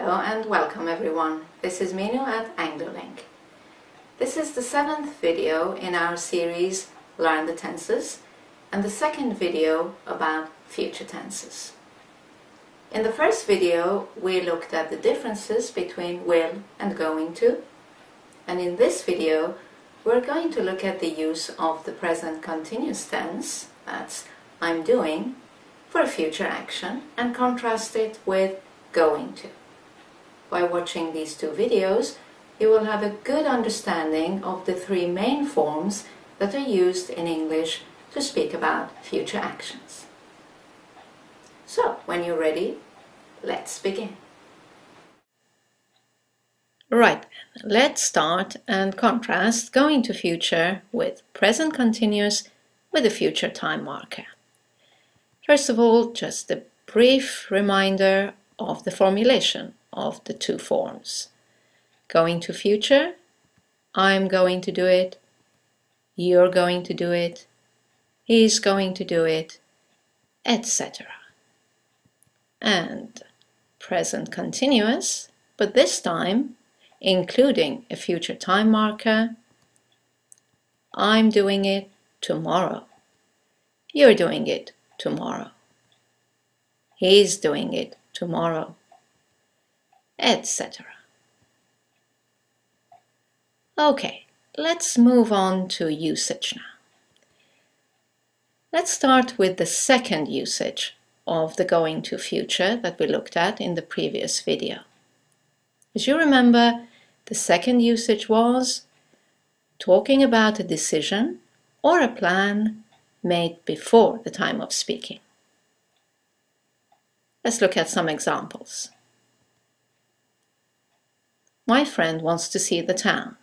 Hello and welcome everyone. This is Minu at AngloLink. This is the 7th video in our series Learn the Tenses and the second video about future tenses. In the first video we looked at the differences between will and going to, and in this video we're going to look at the use of the present continuous tense, that's I'm doing, for a future action and contrast it with going to. By watching these two videos, you will have a good understanding of the three main forms that are used in English to speak about future actions. So, when you're ready, let's begin. Right, let's start and contrast going to future with present continuous with a future time marker. First of all, just a brief reminder of the formulation of the two forms. Going to future, I'm going to do it, you're going to do it, he's going to do it, etc. And present continuous, but this time including a future time marker, I'm doing it tomorrow, you're doing it tomorrow, he's doing it tomorrow, etc. Okay, let's move on to usage now. Let's start with the second usage of the going to future that we looked at in the previous video. As you remember, the second usage was talking about a decision or a plan made before the time of speaking. Let's look at some examples. My friend wants to see the town,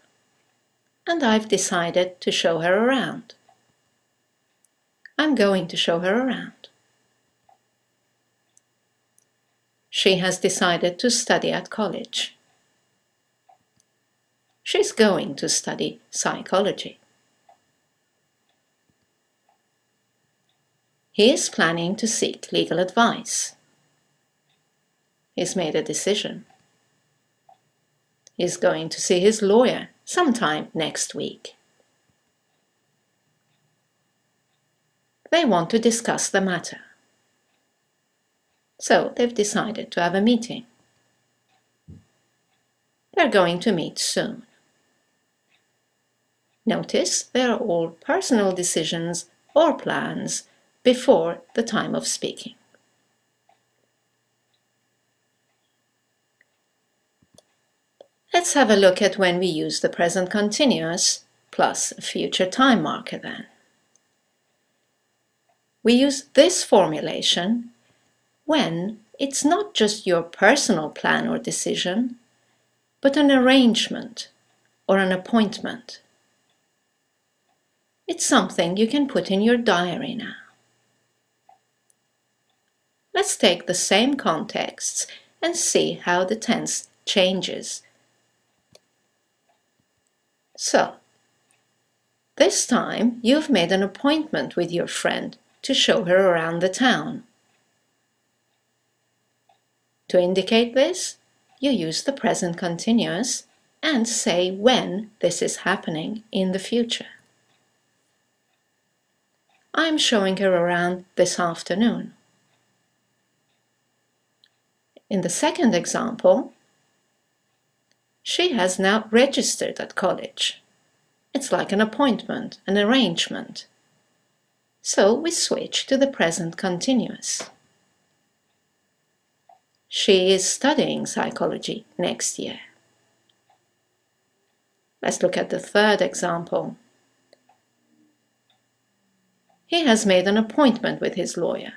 and I've decided to show her around. I'm going to show her around. She has decided to study at college. She's going to study psychology. He is planning to seek legal advice. He's made a decision. He's going to see his lawyer sometime next week. They want to discuss the matter. So they've decided to have a meeting. They're going to meet soon. Notice they're all personal decisions or plans before the time of speaking. Let's have a look at when we use the present continuous plus a future time marker then. We use this formulation when it's not just your personal plan or decision, but an arrangement or an appointment. It's something you can put in your diary now. Let's take the same contexts and see how the tense changes. So, this time you've made an appointment with your friend to show her around the town. To indicate this, you use the present continuous and say when this is happening in the future. I'm showing her around this afternoon. In the second example, she has now registered at college. It's like an appointment, an arrangement. So we switch to the present continuous. She is studying psychology next year. Let's look at the third example. He has made an appointment with his lawyer.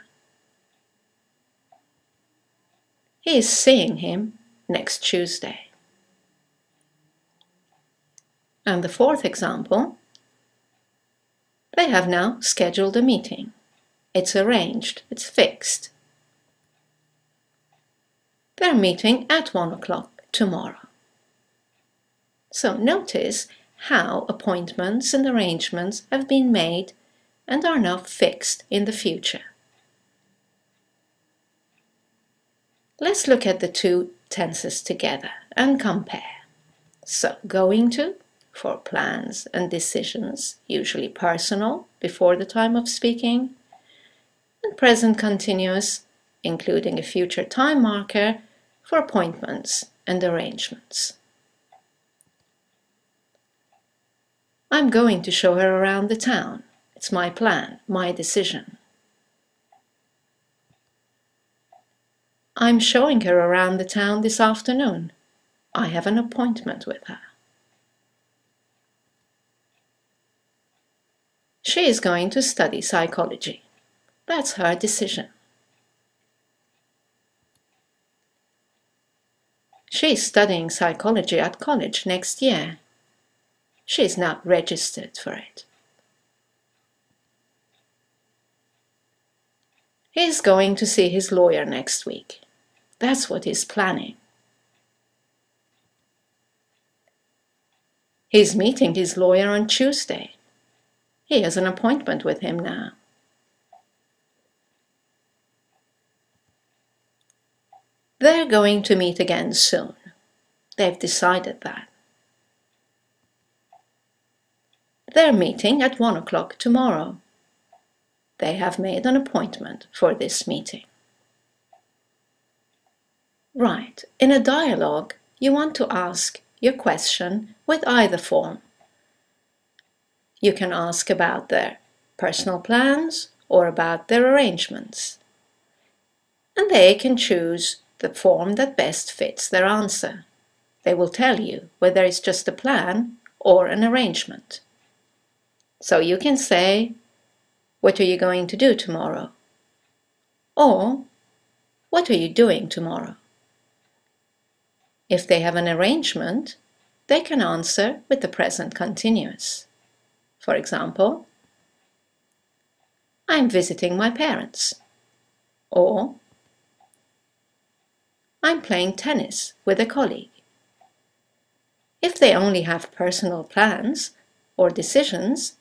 He is seeing him next Tuesday. And the fourth example, they have now scheduled a meeting. It's arranged, it's fixed. They're meeting at 1 o'clock tomorrow. So notice how appointments and arrangements have been made and are now fixed in the future. Let's look at the two tenses together and compare. So, going to, for plans and decisions, usually personal, before the time of speaking, and present continuous, including a future time marker, for appointments and arrangements. I'm going to show her around the town. It's my plan, my decision. I'm showing her around the town this afternoon. I have an appointment with her. She is going to study psychology. That's her decision. She is studying psychology at college next year. She is not registered for it. He is going to see his lawyer next week. That's what he's planning. He's meeting his lawyer on Tuesday. He has an appointment with him now. They're going to meet again soon. They've decided that. They're meeting at 1 o'clock tomorrow. They have made an appointment for this meeting. Right, in a dialogue, you want to ask your question with either form. You can ask about their personal plans or about their arrangements. And they can choose the form that best fits their answer. They will tell you whether it's just a plan or an arrangement. So you can say, "What are you going to do tomorrow?" Or, "What are you doing tomorrow?" If they have an arrangement, they can answer with the present continuous. For example, "I'm visiting my parents." Or, "I'm playing tennis with a colleague." If they only have personal plans or decisions,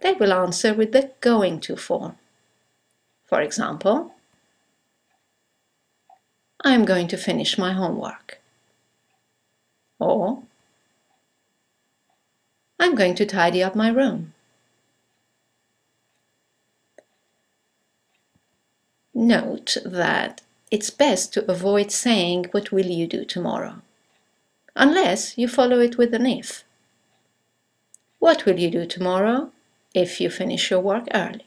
they will answer with the going to form. For example, "I'm going to finish my homework." Or, "I'm going to tidy up my room." Note that it's best to avoid saying "What will you do tomorrow?" unless you follow it with an if. What will you do tomorrow if you finish your work early?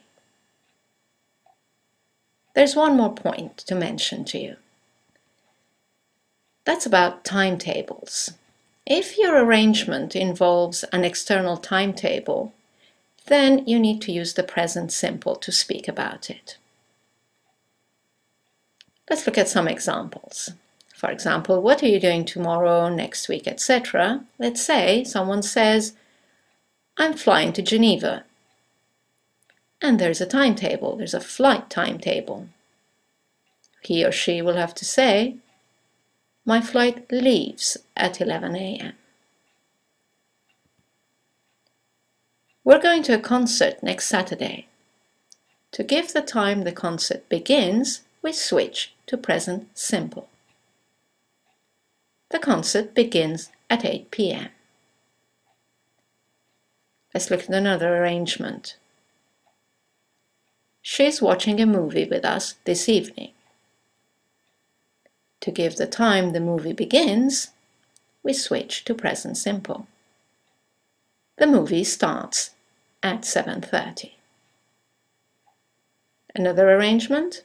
There's one more point to mention to you. That's about timetables. If your arrangement involves an external timetable, then you need to use the present simple to speak about it. Let's look at some examples. For example, what are you doing tomorrow, next week, etc.? Let's say someone says, "I'm flying to Geneva." And there's a timetable, there's a flight timetable. He or she will have to say, "My flight leaves at 11 a.m. We're going to a concert next Saturday. To give the time the concert begins, we switch to present simple. The concert begins at 8 p.m. Let's look at another arrangement. She's watching a movie with us this evening. To give the time the movie begins, we switch to present simple. The movie starts at 7:30. Another arrangement.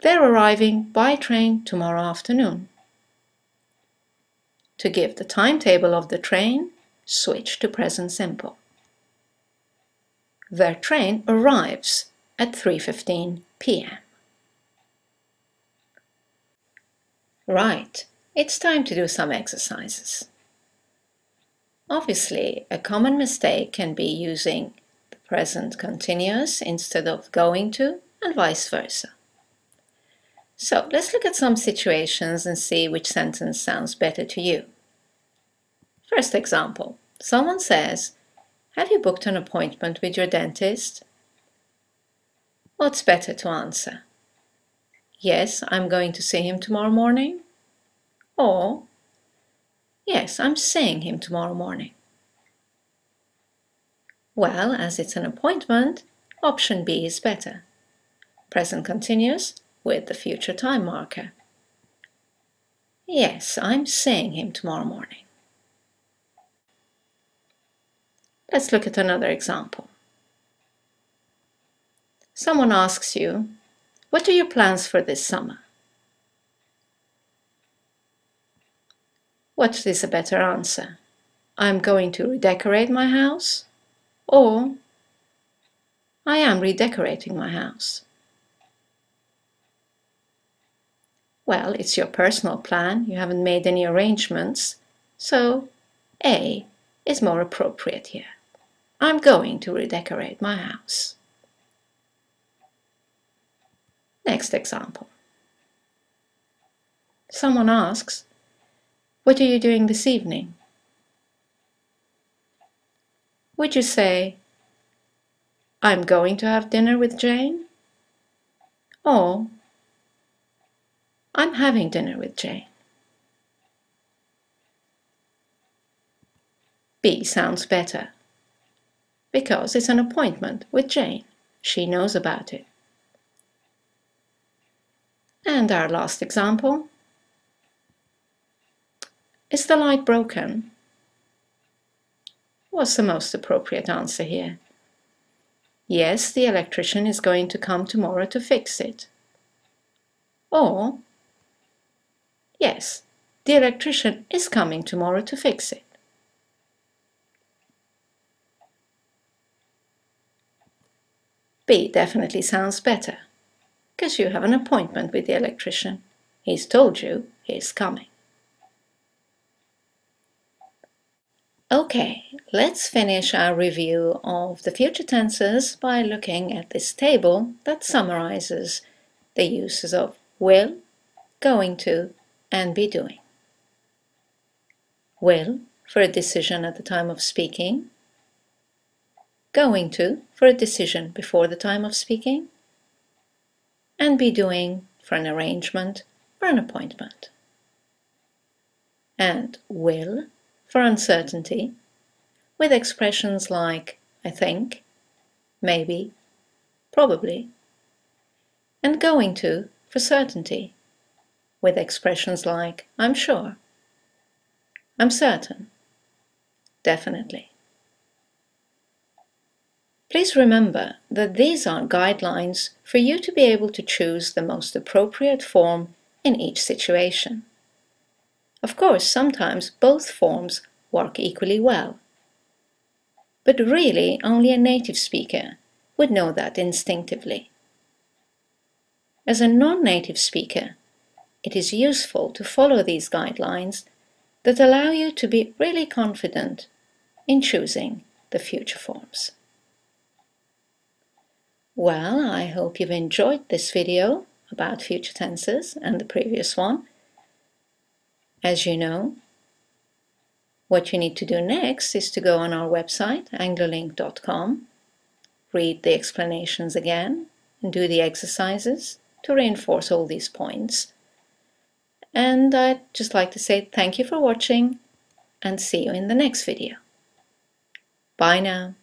They're arriving by train tomorrow afternoon. To give the timetable of the train, switch to present simple. Their train arrives at 3:15 p.m. Right, it's time to do some exercises. Obviously, a common mistake can be using the present continuous instead of going to, and vice versa. So let's look at some situations and see which sentence sounds better to you. First example, someone says, "Have you booked an appointment with your dentist?" What's better to answer? yes, I'm going to see him tomorrow morning, or yes, I'm seeing him tomorrow morning. Well, as it's an appointment, option B is better. Present continuous with the future time marker. Yes, I'm seeing him tomorrow morning. Let's look at another example. Someone asks you, what are your plans for this summer? What is a better answer? I'm going to redecorate my house, or I am redecorating my house. Well, it's your personal plan, you haven't made any arrangements, so A is more appropriate here. I'm going to redecorate my house. Next example. Someone asks, what are you doing this evening? Would you say, I'm going to have dinner with Jane? Or, I'm having dinner with Jane? B sounds better, because it's an appointment with Jane. She knows about it. And our last example. Is the light broken? What's the most appropriate answer here? Yes, the electrician is going to come tomorrow to fix it. Or, yes, the electrician is coming tomorrow to fix it. B definitely sounds better, because you have an appointment with the electrician. He's told you he's coming. Okay, let's finish our review of the future tenses by looking at this table that summarizes the uses of will, going to, and be doing. Will for a decision at the time of speaking, going to for a decision before the time of speaking, and be doing for an arrangement or an appointment. And will for uncertainty, with expressions like I think, maybe, probably, and going to for certainty, with expressions like I'm sure, I'm certain, definitely. Please remember that these are guidelines for you to be able to choose the most appropriate form in each situation. Of course, sometimes both forms work equally well, but really only a native speaker would know that instinctively. As a non-native speaker, it is useful to follow these guidelines that allow you to be really confident in choosing the future forms. Well, I hope you've enjoyed this video about future tenses and the previous one. As you know, what you need to do next is to go on our website, anglolink.com, read the explanations again, and do the exercises to reinforce all these points. And I'd just like to say thank you for watching and see you in the next video. Bye now.